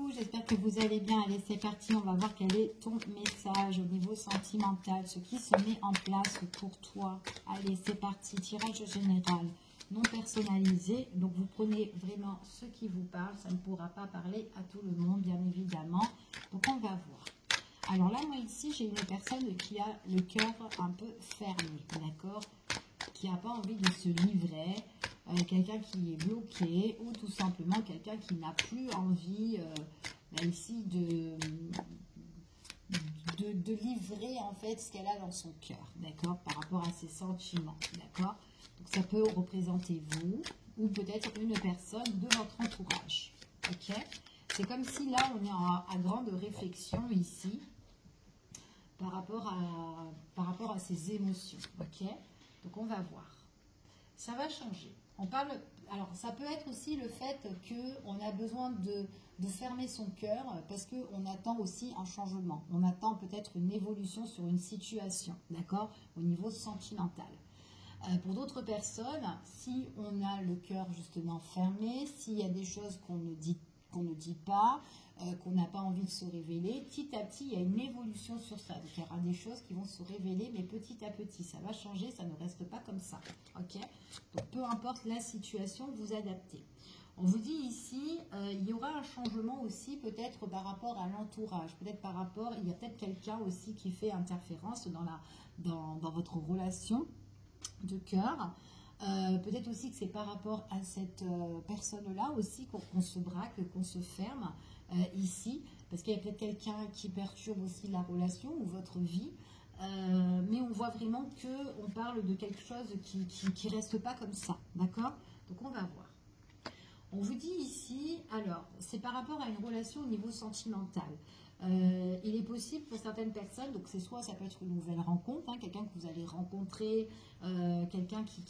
coucou, j'espère que vous allez bien. Allez, c'est parti, on va voir quel est ton message au niveau sentimental, ce qui se met en place pour toi. Allez, c'est parti, tirage général, non personnalisé. Donc, vous prenez vraiment ce qui vous parle. Ça ne pourra pas parler à tout le monde, bien évidemment. Donc, on va voir. Alors là, moi, ici, j'ai une personne qui a le cœur un peu fermé, d'accord? Qui n'a pas envie de se livrer, quelqu'un qui est bloqué ou tout simplement quelqu'un qui n'a plus envie ici de livrer en fait ce qu'elle a dans son cœur, d'accord, par rapport à ses sentiments, d'accord. Donc ça peut représenter vous ou peut-être une personne de votre entourage, ok. C'est comme si là on est à grande réflexion ici par rapport à ses émotions, ok. Donc on va voir, ça va changer. On parle, alors ça peut être aussi le fait qu'on a besoin de fermer son cœur parce qu'on attend aussi un changement. On attend peut-être une évolution sur une situation, d'accord, au niveau sentimental. Pour d'autres personnes, si on a le cœur justement fermé, s'il y a des choses qu'on ne dit pas, qu'on n'a pas envie de se révéler, petit à petit, il y a une évolution sur ça. Donc, il y aura des choses qui vont se révéler, mais petit à petit, ça va changer, ça ne reste pas comme ça. Ok. Donc, peu importe la situation, vous adaptez. On vous dit ici, il y aura un changement aussi peut-être par rapport à l'entourage. Peut-être par rapport, il y a peut-être quelqu'un aussi qui fait interférence dans votre relation de cœur. Peut-être aussi que c'est par rapport à cette personne-là aussi qu'on se braque, qu'on se ferme ici, parce qu'il y a peut-être quelqu'un qui perturbe aussi la relation ou votre vie, mais on voit vraiment qu'on parle de quelque chose qui reste pas comme ça, d'accord? Donc on va voir. On vous dit ici, alors, c'est par rapport à une relation au niveau sentimental. Il est possible pour certaines personnes, donc c'est soit ça peut être une nouvelle rencontre, hein, quelqu'un que vous allez rencontrer, quelqu'un qui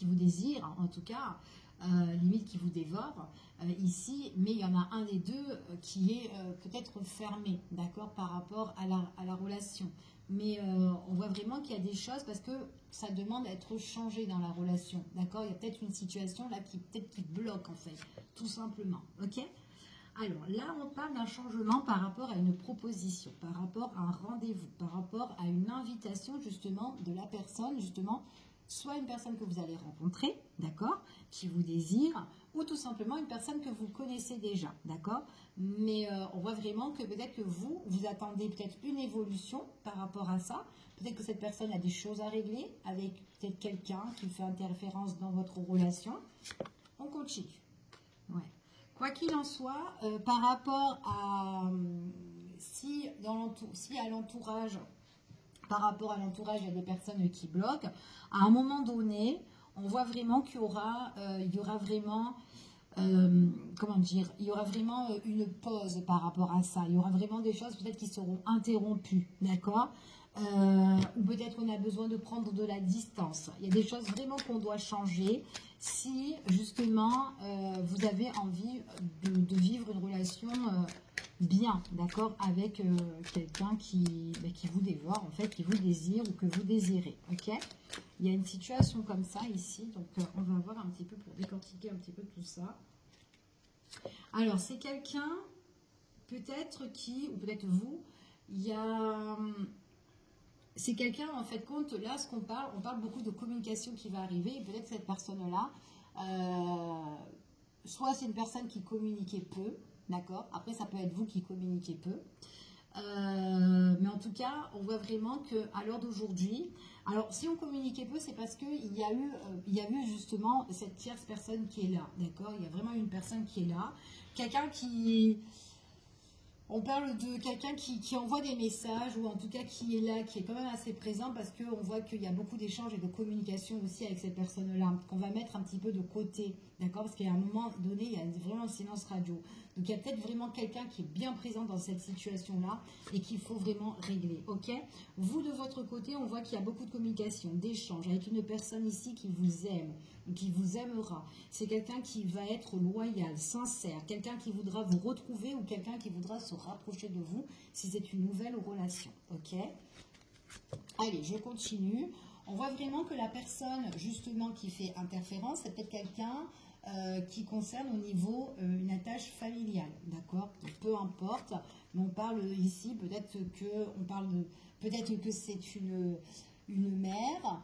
vous désire, en tout cas, limite qui vous dévore ici, mais il y en a un des deux qui est peut-être fermé, d'accord, par rapport à la relation. Mais on voit vraiment qu'il y a des choses parce que ça demande à être changé dans la relation, d'accord. Il y a peut-être une situation là qui bloque en fait, tout simplement, ok. Alors là, on parle d'un changement par rapport à une proposition, par rapport à un rendez-vous, par rapport à une invitation justement de la personne, justement, soit une personne que vous allez rencontrer, d'accord, qui vous désire, ou tout simplement une personne que vous connaissez déjà, d'accord. Mais on voit vraiment que peut-être que vous attendez peut-être une évolution par rapport à ça. Peut-être que cette personne a des choses à régler avec peut-être quelqu'un qui fait interférence dans votre relation. On continue. Ouais. Quoi qu'il en soit, par rapport à si à l'entourage, par rapport à l'entourage, il y a des personnes qui bloquent, à un moment donné, on voit vraiment qu'il y aura vraiment, comment dire, il y aura vraiment une pause par rapport à ça. Il y aura vraiment des choses peut-être qui seront interrompues, d'accord, ou peut-être on a besoin de prendre de la distance. Il y a des choses vraiment qu'on doit changer si justement vous avez envie de vivre une relation bien, d'accord, avec quelqu'un qui vous dévore, en fait, qui vous désire ou que vous désirez, ok. Il y a une situation comme ça ici, donc on va voir un petit peu pour décortiquer un petit peu tout ça. Alors, c'est quelqu'un, peut-être qui, ou peut-être vous, il y a... C'est quelqu'un, en fait, compte, là, on parle beaucoup de communication qui va arriver, et peut-être cette personne-là, soit c'est une personne qui communiquait peu, d'accord, après ça peut être vous qui communiquez peu, mais en tout cas, on voit vraiment qu'à l'heure d'aujourd'hui, alors si on communiquait peu, c'est parce qu'il y a eu justement cette tierce personne qui est là, d'accord, il y a vraiment une personne qui est là, quelqu'un qui... On parle de quelqu'un qui envoie des messages ou en tout cas qui est là, qui est quand même assez présent parce qu'on voit qu'il y a beaucoup d'échanges et de communication aussi avec cette personne-là qu'on va mettre un petit peu de côté, d'accord? Parce qu'à un moment donné, il y a vraiment un silence radio. Donc il y a peut-être vraiment quelqu'un qui est bien présent dans cette situation-là et qu'il faut vraiment régler, ok? Vous, de votre côté, on voit qu'il y a beaucoup de communication, d'échanges avec une personne ici qui vous aime, qui vous aimera. C'est quelqu'un qui va être loyal, sincère, quelqu'un qui voudra vous retrouver ou quelqu'un qui voudra se rapprocher de vous si c'est une nouvelle relation, ok? Allez, je continue. On voit vraiment que la personne justement qui fait interférence, c'est peut-être quelqu'un qui concerne au niveau une attache familiale, d'accord? Peu importe, mais on parle ici peut-être que c'est une mère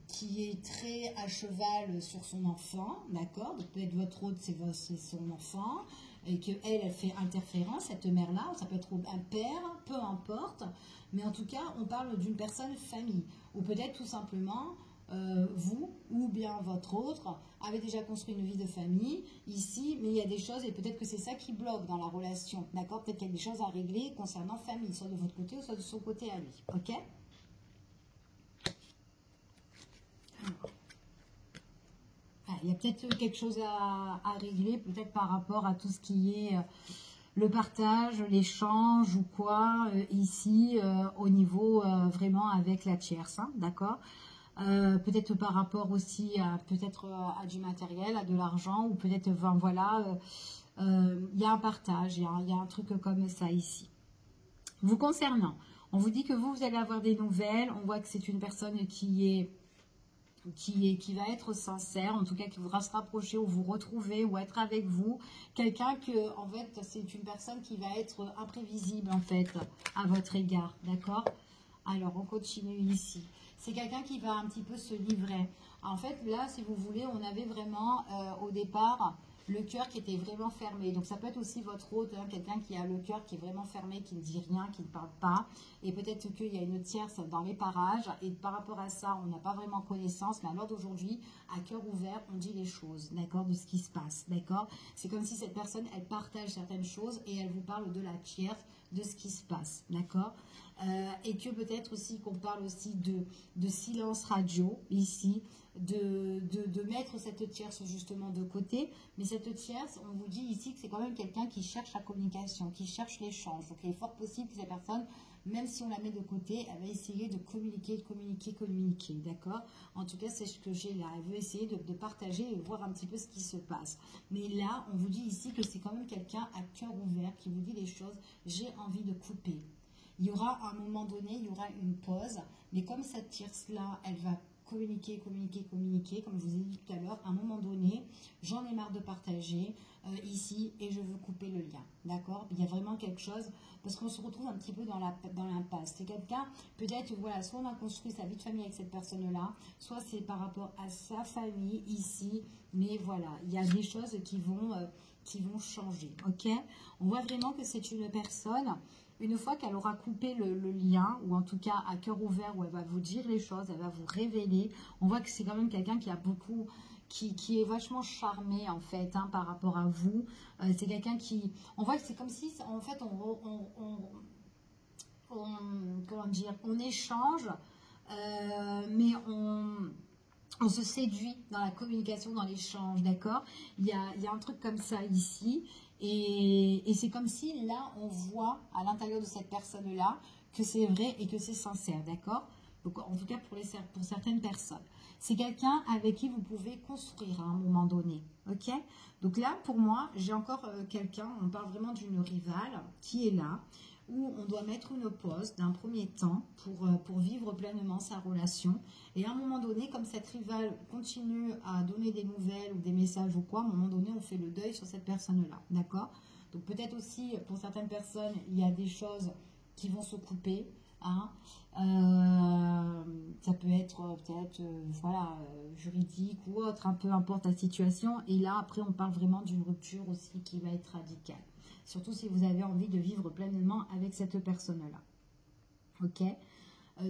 qui est très à cheval sur son enfant, d'accord? Donc peut-être votre autre c'est son enfant et qu'elle elle fait interférence, cette mère-là, ça peut être un père, peu importe, mais en tout cas on parle d'une personne famille, ou peut-être tout simplement vous ou bien votre autre avez déjà construit une vie de famille ici, mais il y a des choses et peut-être que c'est ça qui bloque dans la relation, d'accord? Peut-être qu'il y a des choses à régler concernant famille, soit de votre côté ou soit de son côté à lui, ok? Il y a peut-être quelque chose à régler, peut-être par rapport à tout ce qui est le partage, l'échange ou quoi, ici, au niveau vraiment avec la tierce, hein, d'accord? Peut-être par rapport aussi à peut-être à du matériel, à de l'argent, ou peut-être, enfin, voilà, il y a un partage, il y a un truc comme ça ici. Vous concernant, on vous dit que vous allez avoir des nouvelles, on voit que c'est une personne qui va être sincère, en tout cas qui voudra se rapprocher ou vous retrouver ou être avec vous. Quelqu'un que, en fait, c'est une personne qui va être imprévisible, en fait, à votre égard, d'accord? Alors, on continue ici. C'est quelqu'un qui va un petit peu se livrer. En fait, là, si vous voulez, on avait vraiment, au départ, le cœur qui était vraiment fermé. Donc, ça peut être aussi votre hôte, hein, quelqu'un qui a le cœur qui est vraiment fermé, qui ne dit rien, qui ne parle pas. Et peut-être qu'il y a une tierce dans les parages. Et par rapport à ça, on n'a pas vraiment connaissance. Mais à l'heure d'aujourd'hui, à cœur ouvert, on dit les choses, d'accord, de ce qui se passe, d'accord? C'est comme si cette personne, elle partage certaines choses et elle vous parle de la tierce, de ce qui se passe, d'accord? Et que peut-être aussi qu'on parle aussi de silence radio ici, de mettre cette tierce justement de côté, mais cette tierce, on vous dit ici que c'est quand même quelqu'un qui cherche la communication, qui cherche l'échange, donc il est fort possible que cette personne, même si on la met de côté, elle va essayer de communiquer, d'accord? En tout cas, c'est ce que j'ai là, elle veut essayer de partager et voir un petit peu ce qui se passe, mais là, on vous dit ici que c'est quand même quelqu'un à cœur ouvert, qui vous dit les choses, j'ai envie de couper. Il y aura à un moment donné, il y aura une pause, mais comme cette tierce-là, elle va communiquer, comme je vous ai dit tout à l'heure, à un moment donné, j'en ai marre de partager ici et je veux couper le lien, d'accord? Il y a vraiment quelque chose, parce qu'on se retrouve un petit peu dans l'impasse. C'est quelqu'un, peut-être, voilà, soit on a construit sa vie de famille avec cette personne-là, soit c'est par rapport à sa famille ici, mais voilà, il y a des choses qui vont changer, ok? On voit vraiment que c'est une personne. Une fois qu'elle aura coupé le lien, ou en tout cas à cœur ouvert, où elle va vous dire les choses, elle va vous révéler, on voit que c'est quand même quelqu'un qui a beaucoup, qui est vachement charmé en fait, hein, par rapport à vous. C'est quelqu'un qui, on voit que c'est comme si en fait comment dire, on échange, mais on se séduit dans la communication, dans l'échange, d'accord? Il y a un truc comme ça ici. Et c'est comme si là, on voit à l'intérieur de cette personne-là que c'est vrai et que c'est sincère, d'accord? Donc, en tout cas, pour certaines personnes. C'est quelqu'un avec qui vous pouvez construire à un moment donné, ok? Donc là, pour moi, j'ai encore quelqu'un, on parle vraiment d'une rivale qui est là, où on doit mettre une pause d'un premier temps pour vivre pleinement sa relation. Et à un moment donné, comme cette rivale continue à donner des nouvelles ou des messages ou quoi, à un moment donné, on fait le deuil sur cette personne-là, d'accord? Donc peut-être aussi, pour certaines personnes, il y a des choses qui vont se couper, hein. Ça peut être peut-être voilà, juridique ou autre, peu importe la situation. Et là, après, on parle vraiment d'une rupture aussi qui va être radicale. Surtout si vous avez envie de vivre pleinement avec cette personne-là. Ok?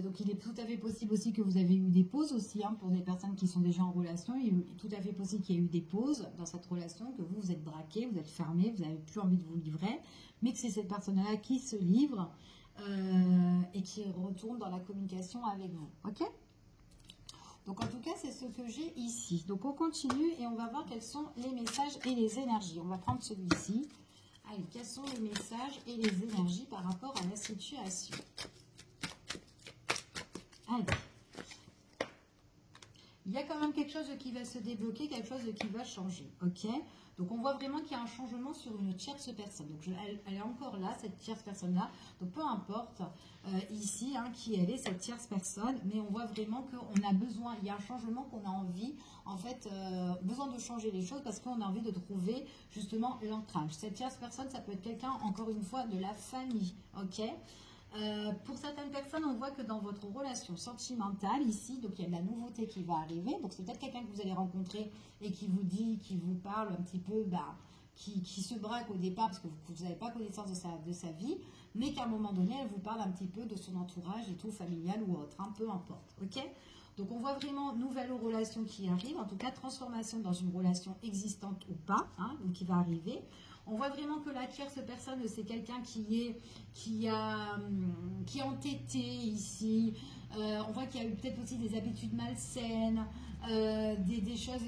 Donc il est tout à fait possible aussi que vous avez eu des pauses aussi, hein, pour des personnes qui sont déjà en relation. Il est tout à fait possible qu'il y ait eu des pauses dans cette relation, que vous êtes braqué, vous êtes fermé, vous n'avez plus envie de vous livrer, mais que c'est cette personne-là qui se livre et qui retourne dans la communication avec vous. Ok? Donc en tout cas, c'est ce que j'ai ici. Donc on continue et on va voir quels sont les messages et les énergies. On va prendre celui-ci. Allez, quels sont les messages et les énergies par rapport à la situation? Allez. il y a quand même quelque chose qui va se débloquer, quelque chose qui va changer, ok? Donc on voit vraiment qu'il y a un changement sur une tierce personne. Donc elle est encore là, cette tierce personne-là. Donc peu importe ici qui elle est, cette tierce personne, mais on voit vraiment qu'on a besoin, il y a un changement qu'on a envie, en fait, besoin de changer les choses parce qu'on a envie de trouver justement l'ancrage. Cette tierce personne, ça peut être quelqu'un, encore une fois, de la famille, ok? Pour certaines personnes, on voit que dans votre relation sentimentale, ici, donc il y a de la nouveauté qui va arriver. Donc c'est peut-être quelqu'un que vous allez rencontrer et qui vous dit, qui vous parle un petit peu, qui se braque au départ parce que vous n'avez pas connaissance de sa vie, mais qu'à un moment donné, elle vous parle un petit peu de son entourage et tout, familial ou autre, peu importe, ok? Donc on voit vraiment nouvelle relation qui arrive, en tout cas transformation dans une relation existante ou pas, donc qui va arriver. On voit vraiment que la tierce personne, c'est quelqu'un qui est entêté ici. On voit qu'il y a eu peut-être aussi des habitudes malsaines, des choses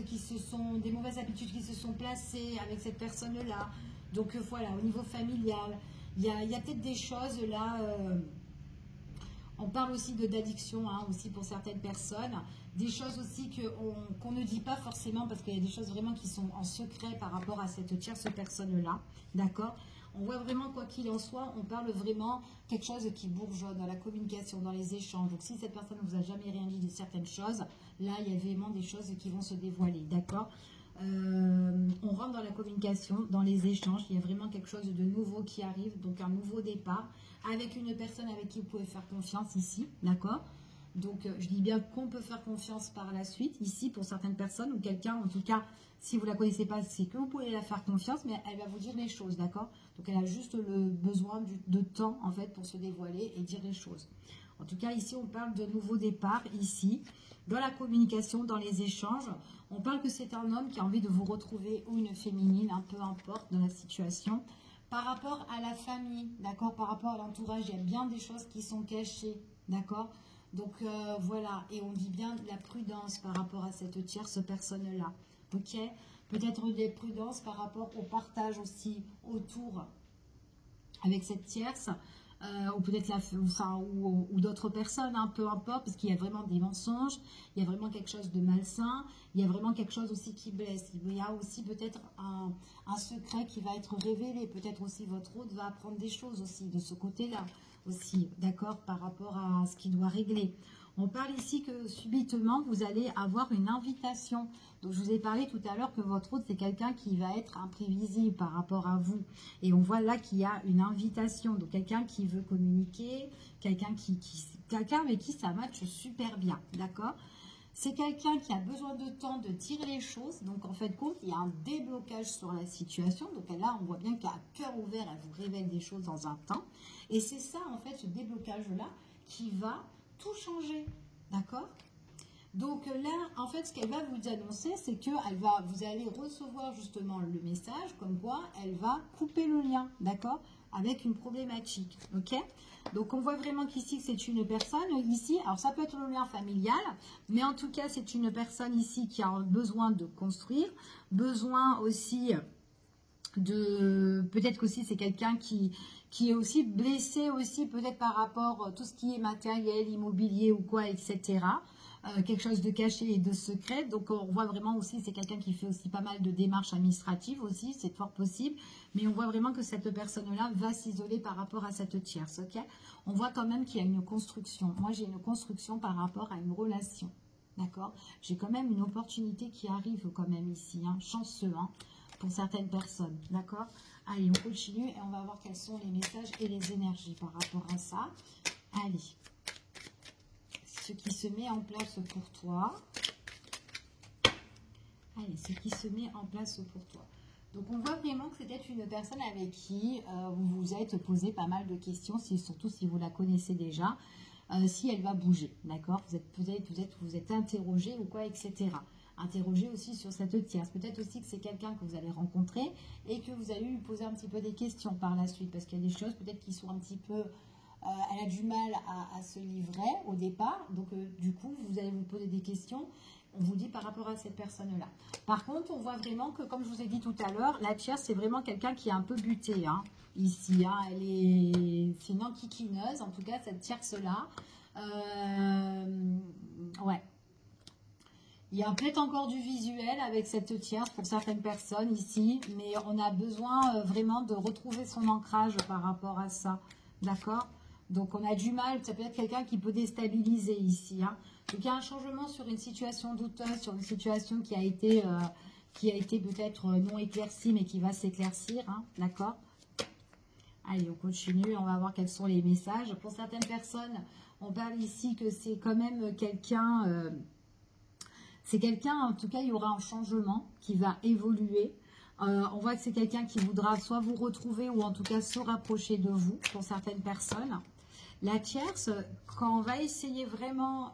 des mauvaises habitudes qui se sont placées avec cette personne-là. Donc voilà, au niveau familial, il y a peut-être des choses là. On parle aussi d'addiction, aussi pour certaines personnes. Des choses aussi qu'on ne dit pas forcément parce qu'il y a des choses vraiment qui sont en secret par rapport à cette tierce personne-là. D'accord? On voit vraiment, quoi qu'il en soit, on parle vraiment quelque chose qui bourgeonne dans la communication, dans les échanges. Donc si cette personne ne vous a jamais rien dit de certaines choses, là, il y a vraiment des choses qui vont se dévoiler. D'accord? On rentre dans la communication, dans les échanges. Il y a vraiment quelque chose de nouveau qui arrive, donc un nouveau départ avec une personne avec qui vous pouvez faire confiance ici, d'accord? Donc je dis bien qu'on peut faire confiance par la suite ici pour certaines personnes ou quelqu'un, en tout cas si vous ne la connaissez pas, c'est que vous pouvez la faire confiance, mais elle va vous dire les choses, d'accord? Donc elle a juste le besoin de temps en fait pour se dévoiler et dire les choses. En tout cas ici on parle de nouveau départ ici. Dans la communication, dans les échanges, on parle que c'est un homme qui a envie de vous retrouver ou une féminine, peu importe dans la situation. Par rapport à la famille, d'accord, par rapport à l'entourage, il y a bien des choses qui sont cachées, d'accord. Donc voilà, et on dit bien de la prudence par rapport à cette tierce personne-là, ok. Peut-être des prudences par rapport au partage aussi autour avec cette tierce. Ou peut-être ou d'autres personnes, peu importe, parce qu'il y a vraiment des mensonges, il y a vraiment quelque chose de malsain, il y a vraiment quelque chose aussi qui blesse. Il y a aussi peut-être un secret qui va être révélé, peut-être aussi votre hôte va apprendre des choses aussi de ce côté-là aussi, d'accord, par rapport à ce qu'il doit régler. On parle ici que subitement, vous allez avoir une invitation. Donc, je vous ai parlé tout à l'heure que votre hôte, c'est quelqu'un qui va être imprévisible par rapport à vous. Et on voit là qu'il y a une invitation. Donc, quelqu'un qui veut communiquer, quelqu'un avec qui ça matche super bien. D'accord? C'est quelqu'un qui a besoin de temps de dire les choses. Donc, en fait, compte, il y a un déblocage sur la situation. Donc, là, on voit bien qu'à cœur ouvert, elle vous révèle des choses dans un temps. Et c'est ça, en fait, ce déblocage-là qui va tout changer, d'accord? Donc là, en fait, ce qu'elle va vous annoncer, c'est que vous allez recevoir justement le message comme quoi elle va couper le lien, d'accord? Avec une problématique, ok? Donc on voit vraiment qu'ici, c'est une personne, ici, alors ça peut être le lien familial, mais en tout cas, c'est une personne ici qui a besoin de construire, besoin aussi peut-être qu'aussi c'est quelqu'un qui est aussi blessé aussi peut-être par rapport à tout ce qui est matériel, immobilier ou quoi, etc. Quelque chose de caché et de secret. Donc on voit vraiment aussi c'est quelqu'un qui fait aussi pas mal de démarches administratives aussi, c'est fort possible. Mais on voit vraiment que cette personne-là va s'isoler par rapport à cette tierce, ok? On voit quand même qu'il y a une construction. Moi j'ai une construction par rapport à une relation, d'accord? J'ai quand même une opportunité qui arrive quand même ici, chanceux, pour certaines personnes, d'accord? Allez, on continue et on va voir quels sont les messages et les énergies par rapport à ça. Allez, ce qui se met en place pour toi. Allez, ce qui se met en place pour toi. Donc, on voit vraiment que c'est une personne avec qui vous vous êtes posé pas mal de questions, surtout si vous la connaissez déjà, si elle va bouger, d'accord? Vous êtes interrogé ou quoi, etc. Interroger aussi sur cette tierce. Peut-être aussi que c'est quelqu'un que vous allez rencontrer et que vous allez lui poser un petit peu des questions par la suite parce qu'il y a des choses peut-être qui sont un petit peu... elle a du mal à se livrer au départ. Donc, du coup, vous allez vous poser des questions. On vous dit par rapport à cette personne-là. Par contre, on voit vraiment que, comme je vous ai dit tout à l'heure, la tierce, c'est vraiment quelqu'un qui est un peu buté. Ici, c'est une enquiquineuse. En tout cas, cette tierce-là. Ouais. Il y a peut-être encore du visuel avec cette tierce pour certaines personnes ici, mais on a besoin vraiment de retrouver son ancrage par rapport à ça, d'accord? Donc on a du mal, ça peut être quelqu'un qui peut déstabiliser ici, hein. Donc il y a un changement sur une situation douteuse, sur une situation qui a été peut-être non éclaircie, mais qui va s'éclaircir, hein, d'accord? Allez, on continue, on va voir quels sont les messages. Pour certaines personnes, on parle ici que c'est quand même quelqu'un... c'est quelqu'un, en tout cas, il y aura un changement qui va évoluer. On voit que c'est quelqu'un qui voudra soit vous retrouver ou en tout cas se rapprocher de vous pour certaines personnes. La tierce, quand on va essayer vraiment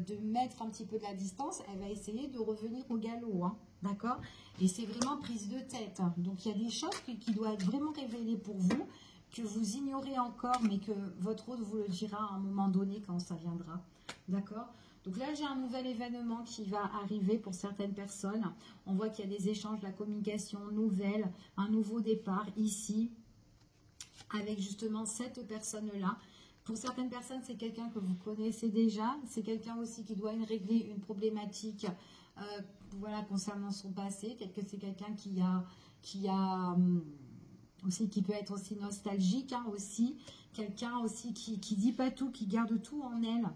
de mettre un petit peu de la distance, elle va essayer de revenir au galop, hein, d'accord? Et c'est vraiment prise de tête, hein. Donc il y a des choses qui doivent être vraiment révélées pour vous, que vous ignorez encore, mais que votre hôte vous le dira à un moment donné quand ça viendra, d'accord? Donc là, j'ai un nouvel événement qui va arriver pour certaines personnes. On voit qu'il y a des échanges, de la communication nouvelle, un nouveau départ ici, avec justement cette personne-là. Pour certaines personnes, c'est quelqu'un que vous connaissez déjà. C'est quelqu'un aussi qui doit régler une problématique voilà, concernant son passé. Peut-être que c'est quelqu'un aussi, qui peut être aussi nostalgique, hein, aussi. Quelqu'un aussi qui dit pas tout, qui garde tout en elle.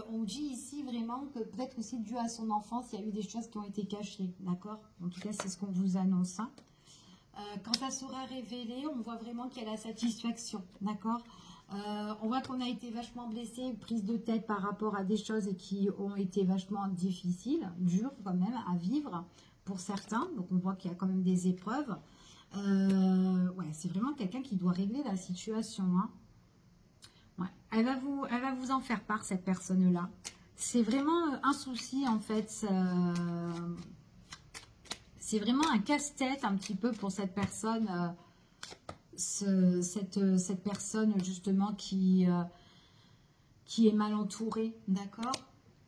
On dit ici vraiment que peut-être aussi dû à son enfance, il y a eu des choses qui ont été cachées, d'accord? En tout cas, c'est ce qu'on vous annonce, hein. Quand ça sera révélé, on voit vraiment qu'il y a la satisfaction, d'accord? On voit qu'on a été vachement blessé, prise de tête par rapport à des choses qui ont été vachement difficiles, dures quand même à vivre pour certains. Donc on voit qu'il y a quand même des épreuves. Ouais, c'est vraiment quelqu'un qui doit régler la situation, hein. Ouais. Elle va vous en faire part, cette personne-là. C'est vraiment un souci, en fait. C'est vraiment un casse-tête un petit peu pour cette personne. Cette personne, justement, qui est mal entourée, d'accord?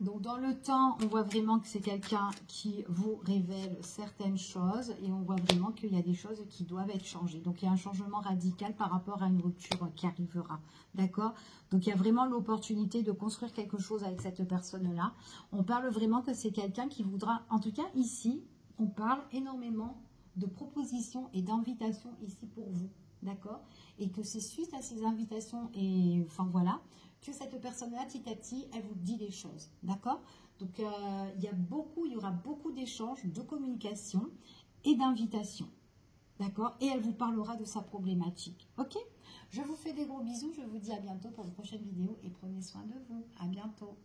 Donc, dans le temps, on voit vraiment que c'est quelqu'un qui vous révèle certaines choses et on voit vraiment qu'il y a des choses qui doivent être changées. Donc, il y a un changement radical par rapport à une rupture qui arrivera, d'accord? Donc, il y a vraiment l'opportunité de construire quelque chose avec cette personne-là. On parle vraiment que c'est quelqu'un qui voudra, en tout cas ici, on parle énormément de propositions et d'invitations ici pour vous, d'accord? Et que c'est suite à ces invitations et, enfin voilà, que cette personne-là, petit à petit, elle vous dit les choses, d'accord? Donc, il y aura beaucoup d'échanges, de communication et d'invitations, d'accord? Et elle vous parlera de sa problématique, ok? Je vous fais des gros bisous, je vous dis à bientôt pour une prochaine vidéo et prenez soin de vous. À bientôt.